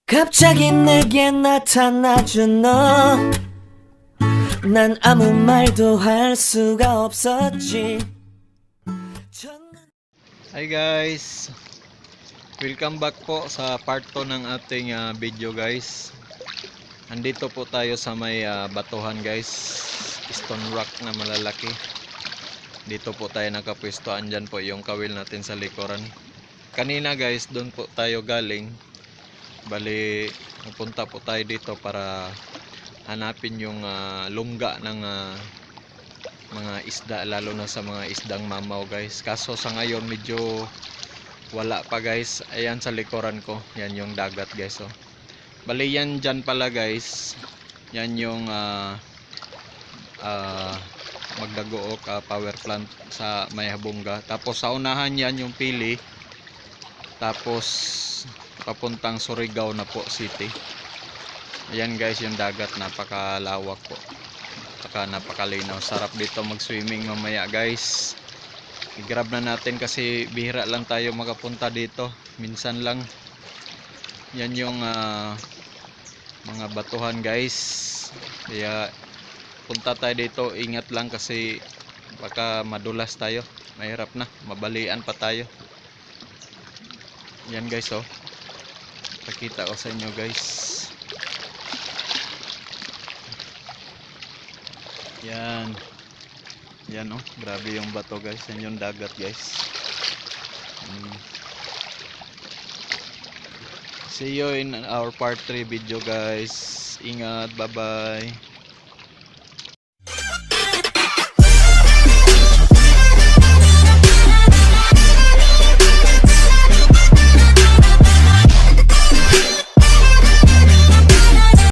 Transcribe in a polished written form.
갑자기 내게 나타나준 너, 난 아무 말도 할 수가 없었지. Hi guys, welcome back po sa part 2 ng ating video guys. Andito po tayo sa may batuhan guys, stone rock na malalaki. Dito po tayo nakapwesto, andyan po yung kawil natin sa likuran. Kanina guys, doon po tayo galing. Bali, pupunta po tayo dito para hanapin yung lungga ng mga isda, lalo na sa mga isdang mamaw guys. Kaso sa ngayon medyo wala pa guys. Ayan sa likuran ko, yan yung dagat guys. Oh. Bali yan dyan pala guys, yan yung Magdagook power plant sa may Habunga. Tapos sa unahan yan yung Pili, tapos papuntang Surigao na po city. Ayan guys yung dagat, napakalawak po, napakalinaw. Sarap dito mag swimming mamaya guys. I-grab na natin kasi bihira lang tayo makapunta dito, minsan lang. Yan yung mga batuhan guys, kaya punta tayo dito, ingat lang kasi baka madulas tayo, mahirap na, mabalian pa tayo. Yan guys, oh, pakita ko sa inyo guys. Yan, yan oh, grabe yung bato guys. Yan yung dagat guys. See you in our part 3 video guys. Ingat, bye bye.